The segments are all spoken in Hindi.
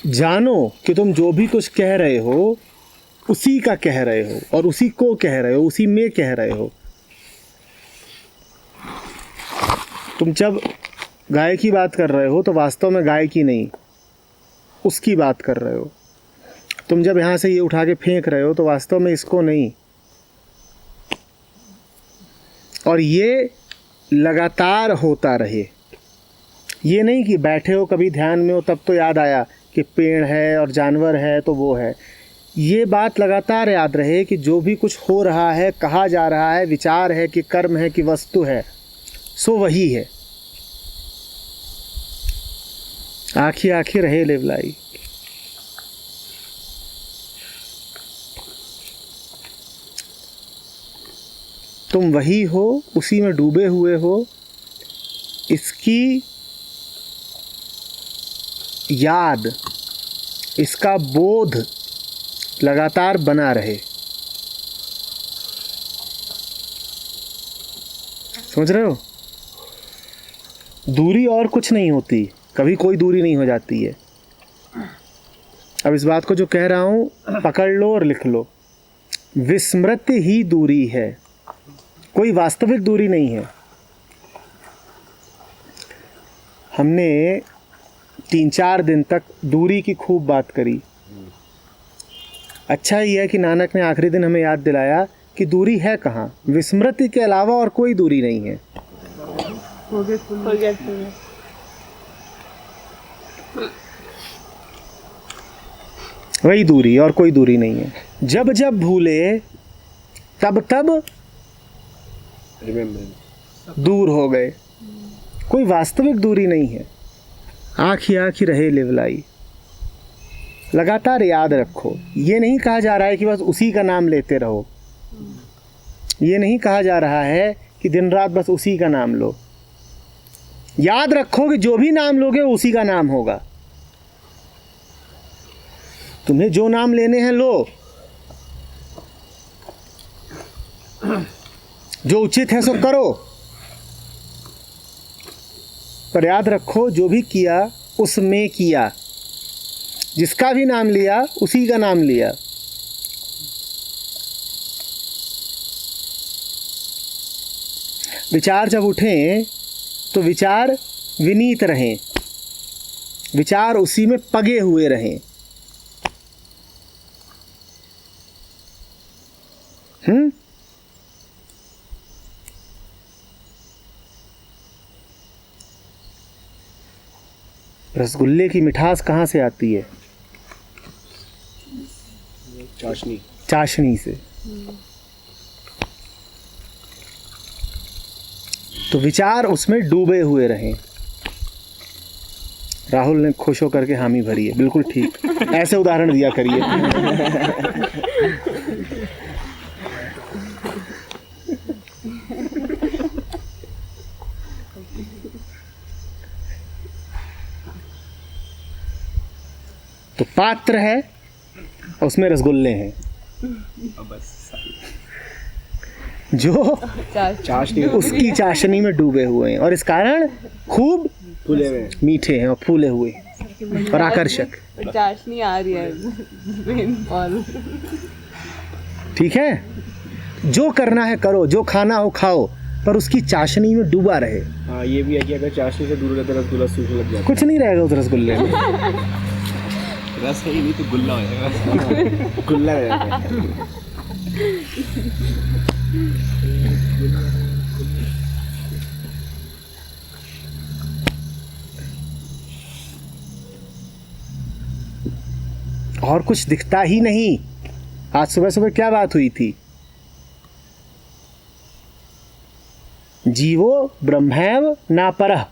जानो कि तुम जो भी कुछ कह रहे हो उसी का कह रहे हो और उसी को कह रहे हो, उसी में कह रहे हो। तुम जब गाय की बात कर रहे हो तो वास्तव में गाय की नहीं, उसकी बात कर रहे हो। तुम जब यहाँ से ये उठा के फेंक रहे हो तो वास्तव में इसको नहीं। और ये लगातार होता रहे। ये नहीं कि बैठे हो कभी ध्यान में हो तब तो याद आया कि पेड़ है और जानवर है तो वो है। ये बात लगातार याद रहे कि जो भी कुछ हो रहा है, कहा जा रहा है, विचार है कि कर्म है कि वस्तु है, सो वही है। आखी आखी रहे लेवलाई। तुम वही हो, उसी में डूबे हुए हो। इसकी याद, इसका बोध लगातार बना रहे। समझ रहे हो? दूरी और कुछ नहीं होती, कभी कोई दूरी नहीं हो जाती है। अब इस बात को जो कह रहा हूं पकड़ लो और लिख लो। विस्मृत ही दूरी है, कोई वास्तविक दूरी नहीं है। हमने 3-4 दिन तक दूरी की खूब बात करी। अच्छा ही है कि नानक ने आखिरी दिन हमें याद दिलाया कि दूरी है कहाँ। विस्मृति के अलावा और कोई दूरी नहीं है। वही दूरी, और कोई दूरी नहीं है। जब जब भूले तब तब दूर हो गए। कोई वास्तविक दूरी नहीं है। आँख ही आँख ही रहे लेवलाई। लगातार याद रखो। ये नहीं कहा जा रहा है कि बस उसी का नाम लेते रहो। ये नहीं कहा जा रहा है कि दिन रात बस उसी का नाम लो। याद रखो कि जो भी नाम लोगे उसी का नाम होगा। तुम्हें जो नाम लेने हैं लो, जो उचित है सो करो, पर याद रखो जो भी किया उसमें किया। जिसका भी नाम लिया उसी का नाम लिया। विचार जब उठें तो विचार विनीत रहें, विचार उसी में पगे हुए रहें। रसगुल्ले की मिठास कहाँ से आती है? चाशनी से। तो विचार उसमें डूबे हुए रहें। राहुल ने खुश होकर के हामी भरी है। बिल्कुल ठीक, ऐसे उदाहरण दिया करिए। तो पात्र है, उसमें रसगुल्ले हैं। जो चाशनी, उसकी चाशनी में डूबे हुए हैं और इस कारण खूब फूले हुए, मीठे हैं और फूले हुए और आकर्षक। चाशनी आ रही है। ठीक है, जो करना है करो, जो खाना हो खाओ, पर उसकी चाशनी में डूबा रहे। हाँ, ये भी है कि अगर चाशनी से दूर रहते रसगुल्ला सूखने लग जाए, कुछ नहीं रहेगा उस रसगुल्ले में। रस है ही नहीं तो गुल्ला हो जाएगा। गुल्ला हो जाएगा। और कुछ दिखता ही नहीं। आज सुबह सुबह क्या बात हुई थी? जीवो ब्रह्मैव नापरः।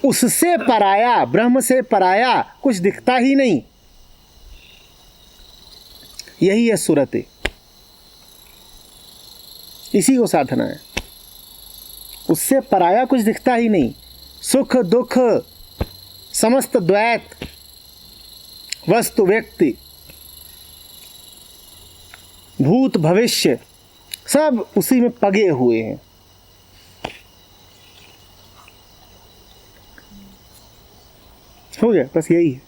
उससे पराया, ब्रह्म से पराया कुछ दिखता ही नहीं। यही है सुरते, इसी को साधना है। उससे पराया कुछ दिखता ही नहीं। सुख दुख, समस्त द्वैत, वस्तु व्यक्ति, भूत भविष्य, सब उसी में पगे हुए हैं। हो गया, बस यही है।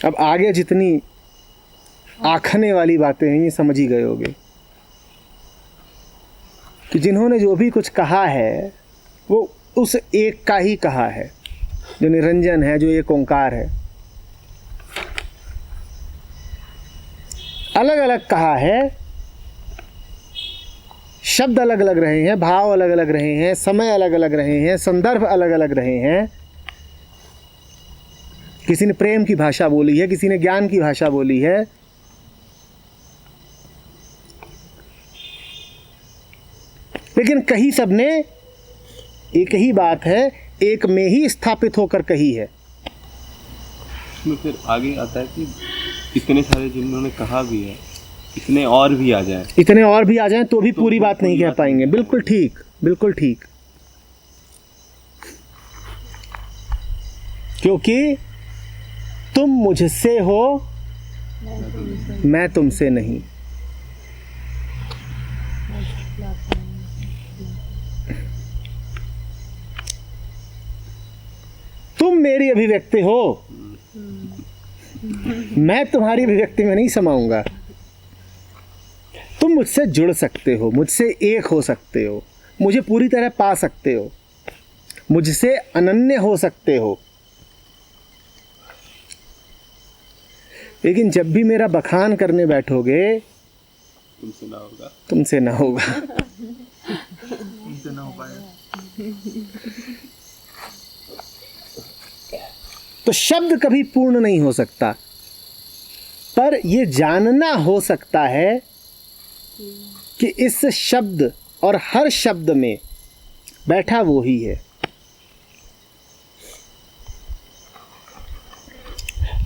अब आगे जितनी आखने वाली बातें हैं ये समझ ही गए होगे कि जिन्होंने जो भी कुछ कहा है वो उस एक का ही कहा है, जो निरंजन है, जो एक ओंकार है। अलग अलग कहा है, शब्द अलग अलग रहे हैं, भाव अलग अलग रहे हैं, समय अलग अलग रहे हैं, संदर्भ अलग अलग रहे हैं। किसी ने प्रेम की भाषा बोली है, किसी ने ज्ञान की भाषा बोली है। लेकिन कही सबने एक ही बात है, एक में ही स्थापित होकर कही है। इसमें फिर आगे आता है कि इतने सारे जिन्होंने कहा भी है, इतने और भी आ जाए, इतने और भी आ जाएं तो भी पूरी बात नहीं कह पाएंगे। बिल्कुल ठीक, बिल्कुल ठीक। क्योंकि तुम मुझसे हो, मैं तुमसे नहीं। तुम मेरी अभिव्यक्ति हो, मैं तुम्हारी अभिव्यक्ति में नहीं समाऊंगा। तुम मुझसे जुड़ सकते हो, मुझसे एक हो सकते हो, मुझे पूरी तरह पा सकते हो, मुझसे अनन्य हो सकते हो। लेकिन जब भी मेरा बखान करने बैठोगे, तुमसे ना होगा, तुमसे ना होगा। तुमसे ना हो पाएगा। तो शब्द कभी पूर्ण नहीं हो सकता, पर यह जानना हो सकता है कि इस शब्द और हर शब्द में बैठा वो ही है।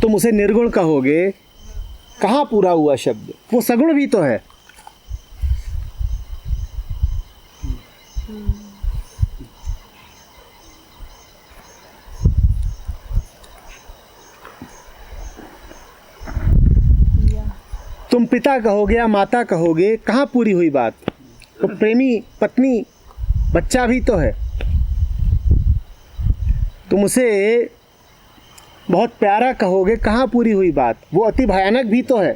तुम उसे निर्गुण कहोगे, कहाँ पूरा हुआ शब्द? वो सगुण भी तो है। तुम पिता कहोगे या माता कहोगे, कहाँ पूरी हुई बात? तो प्रेमी पत्नी बच्चा भी तो है। तुम उसे बहुत प्यारा कहोगे, कहाँ पूरी हुई बात? वो अति भयानक भी तो है।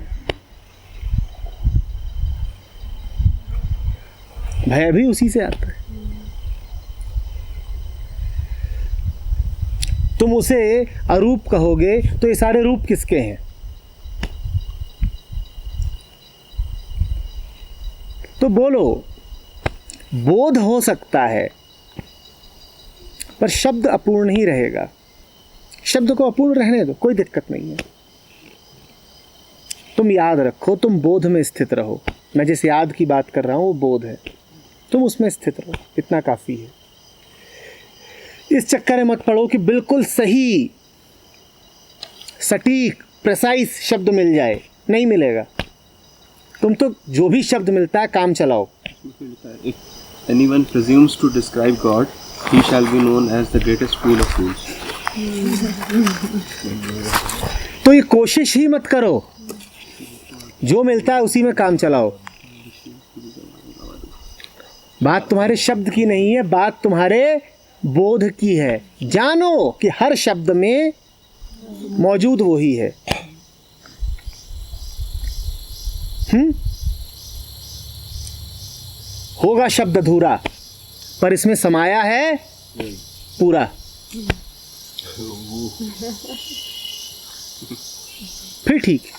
भय भी उसी से आता है। तुम उसे अरूप कहोगे तो ये सारे रूप किसके हैं? तो बोलो, बोध हो सकता है पर शब्द अपूर्ण ही रहेगा। शब्द को अपूर्ण रहने दो, कोई दिक्कत नहीं है। तुम याद रखो, तुम बोध में स्थित रहो। मैं जिस याद की बात कर रहा हूं वो बोध है, तुम उसमें स्थित रहो, इतना काफी है। इस चक्कर में मत पड़ो कि बिल्कुल सही, सटीक, प्रिसाइज शब्द मिल जाए, नहीं मिलेगा। तुम तो जो भी शब्द मिलता है काम चलाओ। If anyone presumes to describe God, he shall be known as the greatest fool of fools. तो ये कोशिश ही मत करो, जो मिलता है उसी में काम चलाओ। बात तुम्हारे शब्द की नहीं है, बात तुम्हारे बोध की है। जानो कि हर शब्द में मौजूद वो ही है। होगा शब्द अधूरा, पर इसमें समाया है पूरा। फिर ठीक है।